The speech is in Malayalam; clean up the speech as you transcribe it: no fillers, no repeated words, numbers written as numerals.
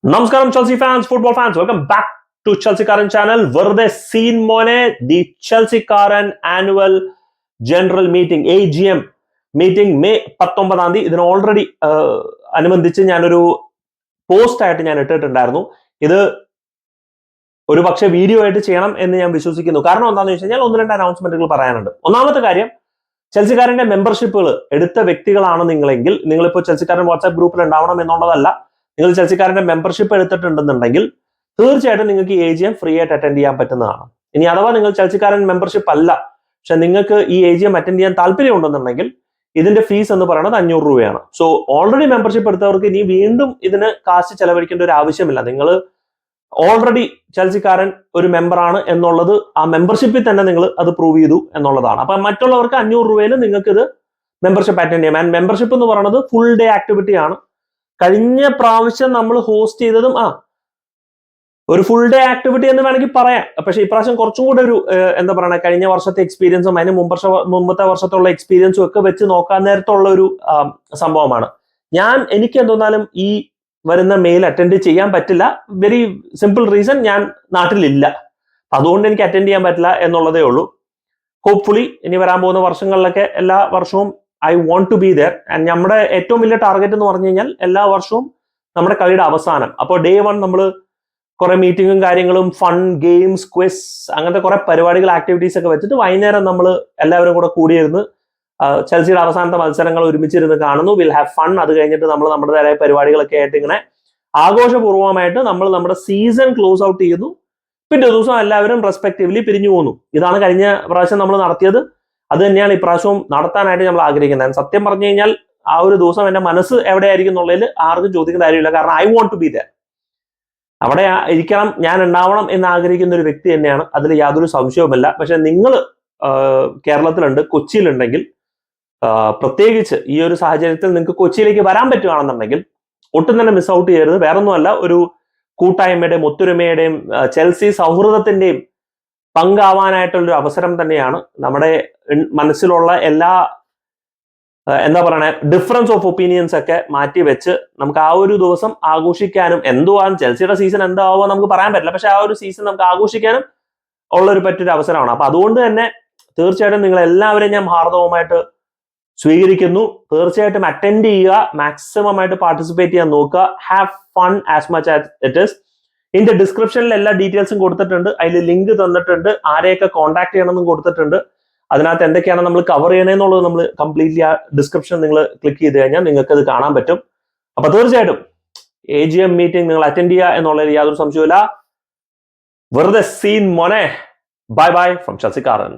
നമസ്കാരം Chelsea fans, football fans, welcome back to ചെൽസിക്കാരൻ ചാനൽ. വെറുതെ സീൻ മോനെ, ദി ചെൽസിക്കാരൻ annual general meeting AGM meeting May 19 ഇതിന് ഓൾറെഡി അനുബന്ധിച്ച് ഞാനൊരു പോസ്റ്റ് ആയിട്ട് ഞാൻ ഇട്ടിട്ടുണ്ടായിരുന്നു. ഇത് ഒരു പക്ഷേ വീഡിയോ ആയിട്ട് ചെയ്യണം എന്ന് ഞാൻ വിശ്വസിക്കുന്നു. കാരണം എന്താണെന്ന് വെച്ച് കഴിഞ്ഞാൽ 1-2 അനൗൺസ്മെന്റുകൾ പറയാനുണ്ട്. ഒന്നാമത്തെ കാര്യം, ചെൽസിക്കാരന്റെ മെമ്പർഷിപ്പുകൾ എടുത്ത വ്യക്തികളാണ് നിങ്ങളെങ്കിൽ, നിങ്ങളിപ്പോൾ ചെൽസിക്കാരൻ വാട്സ്ആപ്പ് ഗ്രൂപ്പിൽ ഉണ്ടാവണം എന്നുള്ളതല്ല. നിങ്ങൾ ചെൽസിക്കാരന്റെ മെമ്പർഷിപ്പ് എടുത്തിട്ടുണ്ടെന്നുണ്ടെങ്കിൽ തീർച്ചയായിട്ടും നിങ്ങൾക്ക് ഈ AGM ഫ്രീ ആയിട്ട് അറ്റൻഡ് ചെയ്യാൻ പറ്റുന്നതാണ്. ഇനി അഥവാ നിങ്ങൾ ചെൽസിക്കാരൻ മെമ്പർഷിപ്പ് അല്ല, പക്ഷെ നിങ്ങൾക്ക് ഈ AGM അറ്റൻഡ് ചെയ്യാൻ താല്പര്യം ഉണ്ടെന്നുണ്ടെങ്കിൽ ഇതിന്റെ ഫീസ് എന്ന് പറയുന്നത് 500 രൂപയാണ്. സോ ഓൾറെഡി മെമ്പർഷിപ്പ് എടുത്തവർക്ക് ഇനി വീണ്ടും ഇതിന് കാശ് ചെലവഴിക്കേണ്ട ഒരു ആവശ്യമില്ല. നിങ്ങൾ ഓൾറെഡി ചെൽസിക്കാരൻ ഒരു മെമ്പറാണ് എന്നുള്ളത് ആ മെമ്പർഷിപ്പിൽ തന്നെ നിങ്ങൾ അത് പ്രൂവ് ചെയ്തു എന്നുള്ളതാണ്. അപ്പൊ മറ്റുള്ളവർക്ക് 500 രൂപയിൽ നിങ്ങൾക്ക് ഇത് മെമ്പർഷിപ്പ് അറ്റൻഡ് ചെയ്യാം. ആൻഡ് മെമ്പർഷിപ്പ് എന്ന് പറയുന്നത് ഫുൾ ഡേ ആക്ടിവിറ്റി ആണ്. കഴിഞ്ഞ പ്രാവശ്യം നമ്മൾ ഹോസ്റ്റ് ചെയ്തതും ഒരു ഫുൾ ഡേ ആക്ടിവിറ്റി എന്ന് വേണമെങ്കിൽ പറയാം. പക്ഷെ ഇപ്രാവശ്യം കുറച്ചും കൂടെ ഒരു എന്താ പറയുക, കഴിഞ്ഞ വർഷത്തെ എക്സ്പീരിയൻസും അതിന് മുമ്പത്തെ വർഷത്തുള്ള എക്സ്പീരിയൻസും ഒക്കെ വെച്ച് നോക്കാൻ നേരത്തുള്ള ഒരു സംഭവമാണ്. എനിക്ക് എന്തെന്നാലും ഈ വരുന്ന മെയിൽ അറ്റൻഡ് ചെയ്യാൻ പറ്റില്ല. വെരി സിമ്പിൾ റീസൺ, ഞാൻ നാട്ടിലില്ല. അതുകൊണ്ട് എനിക്ക് അറ്റൻഡ് ചെയ്യാൻ പറ്റില്ല എന്നുള്ളതേ ഉള്ളൂ. ഹോപ്പ്ഫുള്ളി ഇനി വരാൻ പോകുന്ന വർഷങ്ങളിലൊക്കെ എല്ലാ വർഷവും I want to be there. And നമ്മുടെ ഏറ്റവും വലിയ ടാർഗറ്റ് എന്ന് പറഞ്ഞു കഴിഞ്ഞാൽ എല്ലാ വർഷവും നമ്മുടെ കളിയുടെ അവസാനം, അപ്പോൾ ഡേ 1 നമ്മൾ കുറെ മീറ്റിങ്ങും കാര്യങ്ങളും, ഫൺ, ഗെയിംസ്, ക്വിസ്, അങ്ങനത്തെ കുറെ പരിപാടികൾ, ആക്ടിവിറ്റീസ് ഒക്കെ വെച്ചിട്ട് വൈകുന്നേരം നമ്മൾ എല്ലാവരും കൂടെ കൂടിയിരുന്ന് ചെൽസിയുടെ അവസാനത്തെ മത്സരങ്ങൾ ഒരുമിച്ചിരുന്ന് കാണുന്നു. Will have fun. അത് കഴിഞ്ഞിട്ട് നമ്മൾ നമ്മുടേതായ പരിപാടികളൊക്കെ ആയിട്ട് ഇങ്ങനെ ആഘോഷപൂർവ്വമായിട്ട് നമ്മൾ നമ്മുടെ സീസൺ ക്ലോസ് ഔട്ട് ചെയ്യുന്നു. പിറ്റേ ദിവസം എല്ലാവരും റെസ്പെക്റ്റീവ്ലി പിരിഞ്ഞു പോകുന്നു. ഇതാണ് കഴിഞ്ഞ പ്രാവശ്യം നമ്മൾ നടത്തിയത്. അത് തന്നെയാണ് ഇപ്രാവശ്യവും നടത്താനായിട്ട് നമ്മൾ ആഗ്രഹിക്കുന്നത്. സത്യം പറഞ്ഞു കഴിഞ്ഞാൽ ആ ഒരു ദിവസം എന്റെ മനസ്സ് എവിടെയായിരിക്കും എന്നുള്ളതിൽ ആർക്കും ചോദിക്കേണ്ട കാര്യമില്ല. കാരണം I want to be there. അവിടെ ഇരിക്കണം, ഞാൻ ഉണ്ടാവണം എന്ന് ആഗ്രഹിക്കുന്ന ഒരു വ്യക്തി തന്നെയാണ്. അതിൽ യാതൊരു സംശയവുമില്ല. പക്ഷെ നിങ്ങൾ കേരളത്തിലുണ്ട്, കൊച്ചിയിലുണ്ടെങ്കിൽ, പ്രത്യേകിച്ച് ഈ ഒരു സാഹചര്യത്തിൽ നിങ്ങൾക്ക് കൊച്ചിയിലേക്ക് വരാൻ പറ്റുകയാണെന്നുണ്ടെങ്കിൽ ഒട്ടും തന്നെ മിസ് ഔട്ട് ചെയ്യരുത്. വേറൊന്നുമല്ല, ഒരു കൂട്ടായ്മയുടെയും ഒത്തൊരുമയുടെയും ചെൽസി സൗഹൃദത്തിന്റെയും പങ്കാവാനായിട്ടുള്ളൊരു അവസരം തന്നെയാണ്. നമ്മുടെ മനസ്സിലുള്ള എല്ലാ എന്താ പറയണേ, ഡിഫറൻസ് ഓഫ് ഒപ്പീനിയൻസ് ഒക്കെ മാറ്റി വെച്ച് നമുക്ക് ആ ഒരു ദിവസം ആഘോഷിക്കാനും, എന്തുവാണ് ചെൽസിയുടെ സീസൺ എന്താവുക നമുക്ക് പറയാൻ പറ്റില്ല, പക്ഷെ ആ ഒരു സീസൺ നമുക്ക് ആഘോഷിക്കാനും ഉള്ളൊരു പറ്റൊരു അവസരമാണ്. അപ്പൊ അതുകൊണ്ട് തന്നെ തീർച്ചയായിട്ടും നിങ്ങൾ എല്ലാവരെയും ഞാൻ ഹാർദവമായിട്ട് സ്വീകരിക്കുന്നു. തീർച്ചയായിട്ടും അറ്റൻഡ് ചെയ്യുക, മാക്സിമം ആയിട്ട് പാർട്ടിസിപ്പേറ്റ് ചെയ്യാൻ നോക്കുക. Have fun as much as it is. ഇതിന്റെ ഡിസ്ക്രിപ്ഷനിൽ എല്ലാ ഡീറ്റെയിൽസും കൊടുത്തിട്ടുണ്ട്. അതിൽ ലിങ്ക് തന്നിട്ടുണ്ട്, ആരെയൊക്കെ കോൺടാക്ട് ചെയ്യണമെന്നും കൊടുത്തിട്ടുണ്ട്. അതിനകത്ത് എന്തൊക്കെയാണ് നമ്മൾ കവർ ചെയ്യണമെന്നുള്ളത് നമ്മൾ കംപ്ലീറ്റ്ലി ആ ഡിസ്ക്രിപ്ഷൻ നിങ്ങൾ ക്ലിക്ക് ചെയ്ത് കഴിഞ്ഞാൽ നിങ്ങൾക്ക് അത് കാണാൻ പറ്റും. അപ്പൊ തീർച്ചയായിട്ടും AGM മീറ്റിംഗ് നിങ്ങൾ അറ്റൻഡ് ചെയ്യുക എന്നുള്ളതിൽ യാതൊരു സംശയമില്ല. വെറുതെ സീൻ മോനെ. Bye bye from ചെൽസിക്കാരൻ.